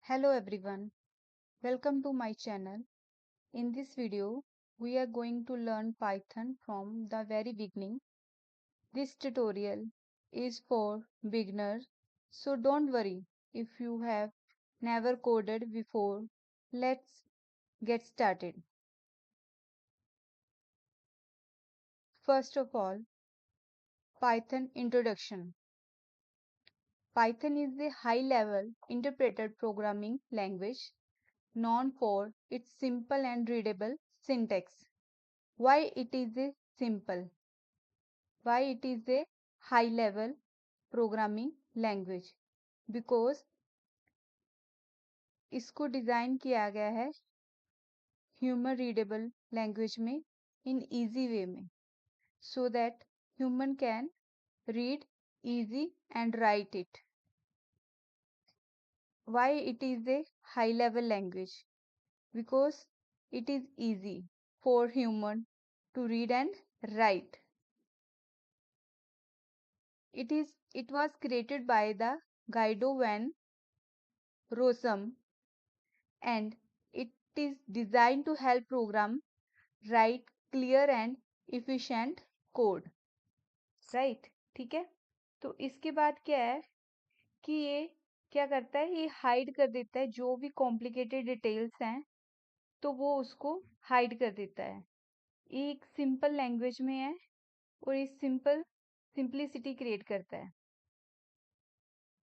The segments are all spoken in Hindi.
Hello everyone, welcome to my channel. In this video, we are going to learn Python from the very beginning. This tutorial is for beginners, so don't worry if you have never coded before. Let's get started. First of all, Python introduction. Python is a high-level interpreted programming language known for its simple and readable syntax. Why it is a simple? Why it is a high level programming language? Because इसको डिजाइन किया गया है ह्यूमन रीडेबल लैंग्वेज में इन इजी वे में so that human can read easy and write it. Why it is a high level language? Because it is easy for human to read and write. It was created by the Guido van Rossum and it is designed to help program write clear and efficient code. Right ठीक है। तो इसके बाद क्या है कि ये क्या करता है, ये हाइड कर देता है जो भी कॉम्प्लिकेटेड डिटेल्स हैं, तो वो उसको हाइड कर देता है। ये एक सिंपल लैंग्वेज में है और ये सिंपलिसिटी क्रिएट करता है।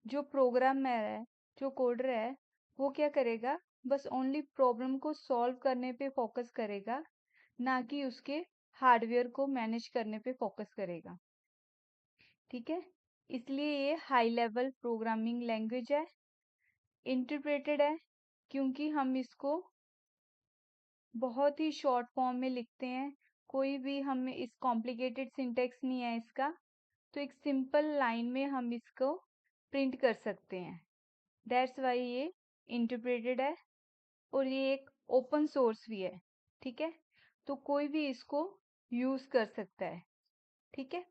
जो प्रोग्रामर है, जो कोडर है, वो क्या करेगा, बस ओनली प्रॉब्लम को सॉल्व करने पे फोकस करेगा, ना कि उसके हार्डवेयर को मैनेज करने पे फोकस करेगा। ठीक है, इसलिए ये हाई लेवल प्रोग्रामिंग लैंग्वेज है। इंटरप्रेटेड है क्योंकि हम इसको बहुत ही शॉर्ट फॉर्म में लिखते हैं, कोई भी हमें इस कॉम्प्लिकेटेड सिंटेक्स नहीं है इसका, तो एक सिंपल लाइन में हम इसको प्रिंट कर सकते हैं। दैट्स वाई ये इंटरप्रेटेड है और ये एक ओपन सोर्स भी है। ठीक है, तो कोई भी इसको यूज कर सकता है। ठीक है,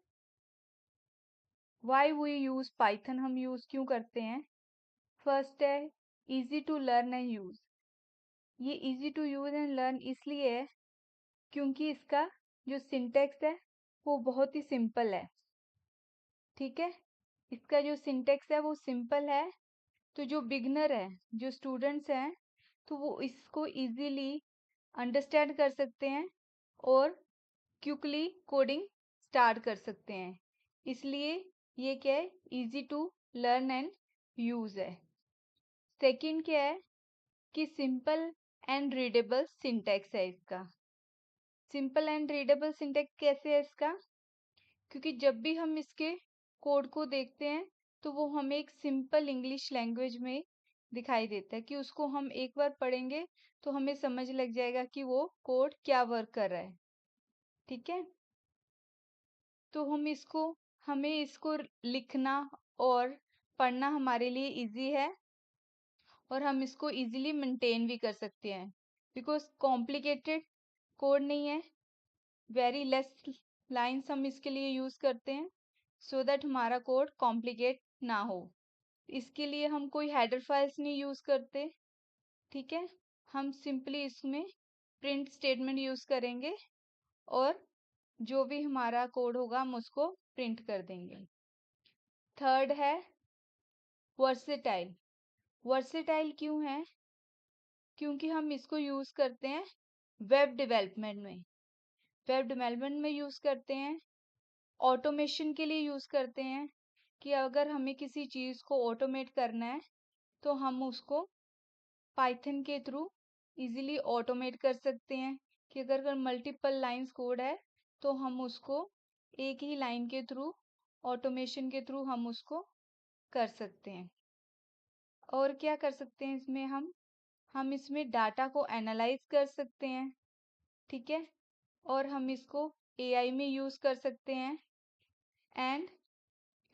वाई वी यूज पाइथन, हम यूज क्यों करते हैं? फर्स्ट है easy to learn and use. ये easy to use and learn इसलिए है क्योंकि इसका जो सिंटेक्स है वो बहुत ही सिंपल है। ठीक है, इसका जो सिंटेक्स है वो सिंपल है, तो जो बिगनर है, जो स्टूडेंट्स हैं, तो वो इसको इजीली अंडरस्टैंड कर सकते हैं और क्विकली कोडिंग स्टार्ट कर सकते हैं। इसलिए ये क्या है, easy to learn and use है। सेकंड क्या है कि सिंपल एंड रीडेबल सिंटेक्स है इसका। सिंपल एंड रीडेबल सिंटेक्स कैसे है इसका? क्योंकि जब भी हम इसके कोड को देखते हैं तो वो हमें एक सिंपल इंग्लिश लैंग्वेज में दिखाई देता है, कि उसको हम एक बार पढ़ेंगे तो हमें समझ लग जाएगा कि वो कोड क्या वर्क कर रहा है। ठीक है, तो हमें इसको लिखना और पढ़ना हमारे लिए इजी है और हम इसको इजीली मेंटेन भी कर सकते हैं, बिकॉज कॉम्प्लिकेटेड कोड नहीं है। वेरी लेस लाइंस हम इसके लिए यूज करते हैं सो दैट हमारा कोड कॉम्प्लिकेट ना हो। इसके लिए हम कोई हेडर फाइल्स नहीं यूज करते। ठीक है, हम सिंपली इसमें प्रिंट स्टेटमेंट यूज करेंगे और जो भी हमारा कोड होगा हम उसको प्रिंट कर देंगे। थर्ड है वर्सेटाइल। वर्सेटाइल क्यों है? क्योंकि हम इसको यूज करते हैं वेब डेवलपमेंट में। वेब डेवलपमेंट में यूज करते हैं, ऑटोमेशन के लिए यूज करते हैं, कि अगर हमें किसी चीज को ऑटोमेट करना है तो हम उसको पाइथन के थ्रू इजीली ऑटोमेट कर सकते हैं। कि अगर मल्टीपल लाइंस कोड है तो हम उसको एक ही लाइन के थ्रू, ऑटोमेशन के थ्रू हम उसको कर सकते हैं। और क्या कर सकते हैं इसमें? हम इसमें डाटा को एनालाइज कर सकते हैं। ठीक है, और हम इसको एआई में यूज कर सकते हैं एंड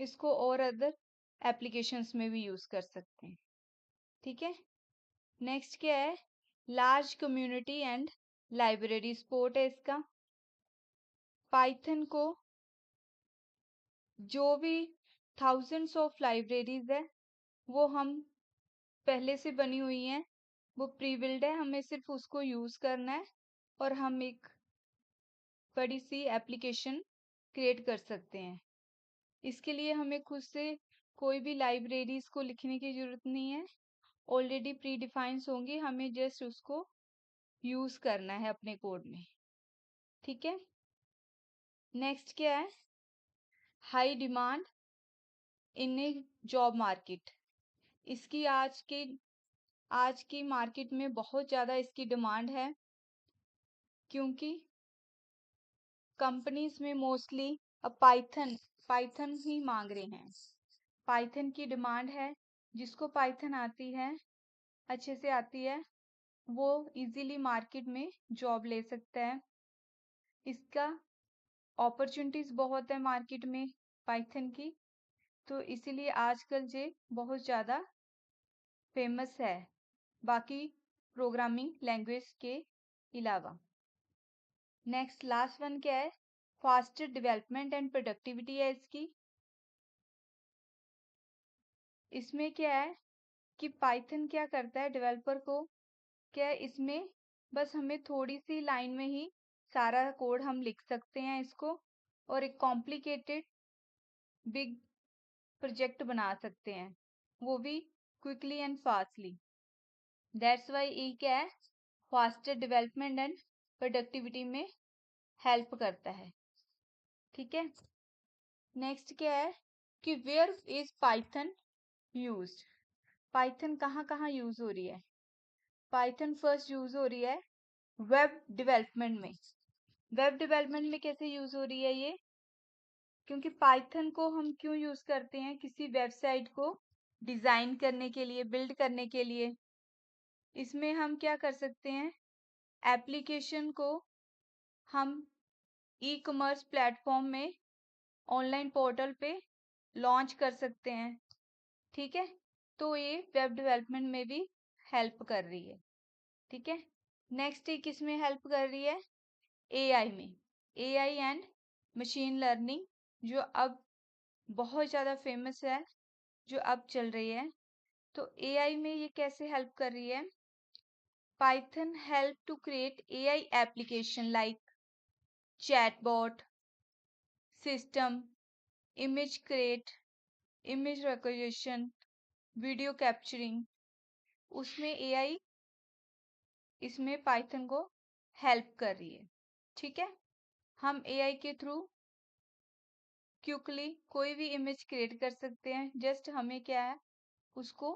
इसको और अदर एप्लीकेशंस में भी यूज कर सकते हैं। ठीक है, नेक्स्ट क्या है? Large community and library support है इसका। पाइथन को जो भी थाउजेंड्स ऑफ लाइब्रेरीज है वो हम पहले से बनी हुई हैं, वो प्री बिल्ड है, हमें सिर्फ उसको यूज़ करना है और हम एक बड़ी सी एप्लीकेशन क्रिएट कर सकते हैं। इसके लिए हमें खुद से कोई भी लाइब्रेरीज को लिखने की ज़रूरत नहीं है, ऑलरेडी प्री डिफाइंस होंगी, हमें जस्ट उसको यूज़ करना है अपने कोड में। ठीक है, नेक्स्ट क्या है, high demand in A job market. इसकी आज की मार्केट में बहुत ज़्यादा इसकी डिमांड है, क्योंकि कंपनीज में मोस्टली अब पाइथन ही मांग रहे हैं। पाइथन की डिमांड है, जिसको पाइथन आती है, अच्छे से आती है, वो इजीली मार्केट में जॉब ले सकता है। इसका अपॉर्चुनिटीज बहुत है मार्केट में पाइथन की, तो इसीलिए आजकल ये बहुत ज़्यादा फेमस है बाकी प्रोग्रामिंग लैंग्वेज के अलावा। नेक्स्ट लास्ट वन क्या है, फास्टर डेवलपमेंट एंड प्रोडक्टिविटी है इसकी। इसमें क्या है कि पाइथन क्या करता है डेवलपर को, क्या है इसमें बस हमें थोड़ी सी लाइन में ही सारा कोड हम लिख सकते हैं इसको, और एक कॉम्प्लिकेटेड बिग प्रोजेक्ट बना सकते हैं, वो भी quickly and fastly. That's why ये क्या है, फास्टर डेवलपमेंट एंड प्रोडक्टिविटी में हेल्प करता है। ठीक है, नेक्स्ट क्या है कि where is Python used. Python कहाँ कहाँ यूज हो रही है। पाइथन फर्स्ट यूज हो रही है वेब डेवलपमेंट में। वेब डेवलपमेंट में कैसे यूज हो रही है ये, क्योंकि पाइथन को हम क्यों यूज करते हैं, किसी वेबसाइट को डिजाइन करने के लिए, बिल्ड करने के लिए। इसमें हम क्या कर सकते हैं, एप्लीकेशन को हम ई कॉमर्स प्लेटफॉर्म में, ऑनलाइन पोर्टल पे लॉन्च कर सकते हैं। ठीक है, तो ये वेब डेवलपमेंट में भी हेल्प कर रही है। ठीक है, नेक्स्ट ये किस में हेल्प कर रही है, एआई में। एआई एंड मशीन लर्निंग जो अब बहुत ज़्यादा फेमस है, जो अब चल रही है, तो एआई में ये कैसे हेल्प कर रही है, Python help to create AI application like chatbot system, image create, image recognition, video capturing, उसमें एआई इसमें पाइथन को हेल्प कर रही है। ठीक है, हम एआई के थ्रू क्विकली कोई भी इमेज क्रिएट कर सकते हैं। जस्ट हमें क्या है, उसको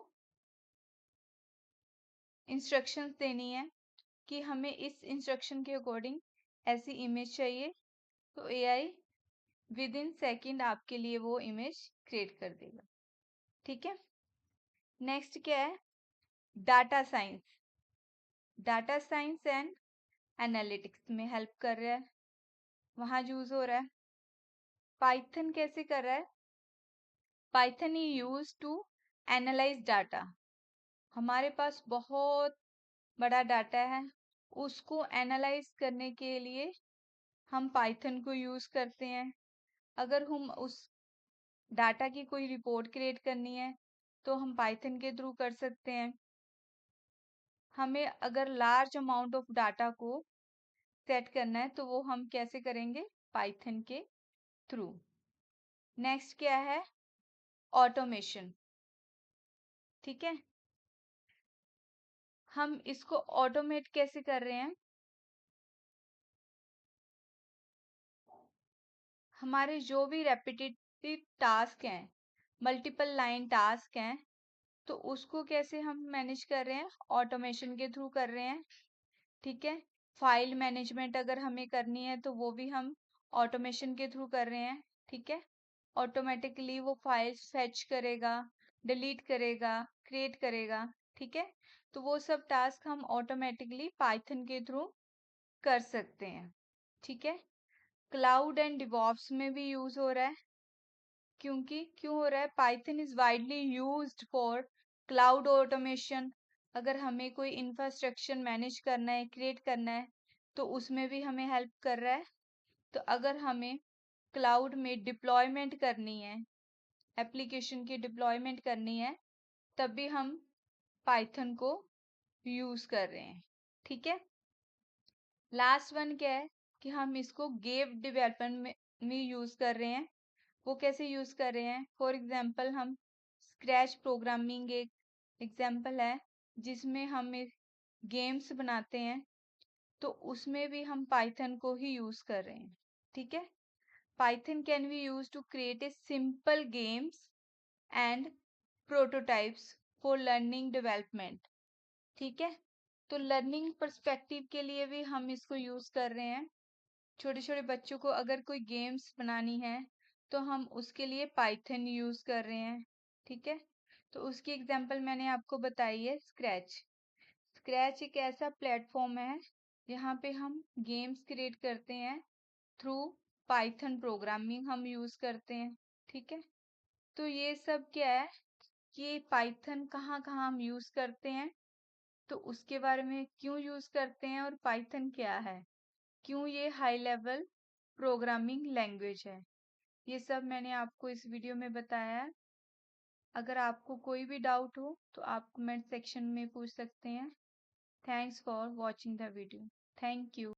इंस्ट्रक्शंस देनी है कि हमें इस इंस्ट्रक्शन के अकॉर्डिंग ऐसी इमेज चाहिए, तो एआई विद इन सेकेंड आपके लिए वो इमेज क्रिएट कर देगा। ठीक है, नेक्स्ट क्या है, data science. Data science and analytics में हेल्प कर रहा है, वहाँ यूज हो रहा है। पाइथन कैसे कर रहा है, Python is use to analyse data. हमारे पास बहुत बड़ा डाटा है, उसको एनालाइज करने के लिए हम पाइथन को यूज करते हैं। अगर हम उस डाटा की कोई रिपोर्ट क्रिएट करनी है, तो हम पाइथन के थ्रू कर सकते हैं। हमें अगर लार्ज अमाउंट ऑफ डाटा को सेट करना है, तो वो हम कैसे करेंगे, पाइथन के थ्रू। नेक्स्ट क्या है, ऑटोमेशन। ठीक है, हम इसको ऑटोमेट कैसे कर रहे हैं, हमारे जो भी रेपिटेटिव टास्क हैं, मल्टीपल लाइन टास्क हैं, तो उसको कैसे हम मैनेज कर रहे हैं, ऑटोमेशन के थ्रू कर रहे हैं। ठीक है, फाइल मैनेजमेंट अगर हमें करनी है, तो वो भी हम ऑटोमेशन के थ्रू कर रहे हैं। ठीक है, ऑटोमेटिकली वो फाइल्स फेच करेगा, डिलीट करेगा, क्रिएट करेगा। ठीक है, तो वो सब टास्क हम ऑटोमेटिकली पाइथन के थ्रू कर सकते हैं। ठीक है, क्लाउड एंड डिवॉप्स में भी यूज हो रहा है, क्योंकि क्यों हो रहा है, Python is widely used for cloud automation. अगर हमें कोई इंफ्रास्ट्रक्चर मैनेज करना है, क्रिएट करना है, तो उसमें भी हमें हेल्प कर रहा है। तो अगर हमें क्लाउड में डिप्लॉयमेंट करनी है, एप्लीकेशन की डिप्लॉयमेंट करनी है, तब भी हम पाइथन को यूज कर रहे हैं। ठीक है, लास्ट वन क्या है कि हम इसको गेम डेवलपमेंट में यूज कर रहे हैं। वो कैसे यूज कर रहे हैं? फॉर एग्जाम्पल हम स्क्रैच प्रोग्रामिंग एक एग्जाम्पल है जिसमें हम गेम्स बनाते हैं, तो उसमें भी हम पाइथन को ही यूज कर रहे हैं। ठीक है, Python can be use to create a simple games and prototypes for learning development. ठीक है, तो लर्निंग पर्सपेक्टिव के लिए भी हम इसको यूज कर रहे हैं। छोटे छोटे बच्चों को अगर कोई गेम्स बनानी है तो हम उसके लिए पाइथन यूज कर रहे हैं। ठीक है, तो उसकी एग्जांपल मैंने आपको बताई है स्क्रैच। स्क्रैच एक ऐसा प्लेटफॉर्म है यहाँ पे हम गेम्स क्रिएट करते हैं थ्रू पाइथन प्रोग्रामिंग हम यूज करते हैं। ठीक है, तो ये सब क्या है कि पाइथन कहाँ कहाँ हम यूज करते हैं, तो उसके बारे में क्यों यूज करते हैं और पाइथन क्या है, क्यों ये हाई लेवल प्रोग्रामिंग लैंग्वेज है, ये सब मैंने आपको इस वीडियो में बताया है। अगर आपको कोई भी डाउट हो तो आप कमेंट सेक्शन में पूछ सकते हैं। Thanks for watching the video. Thank you.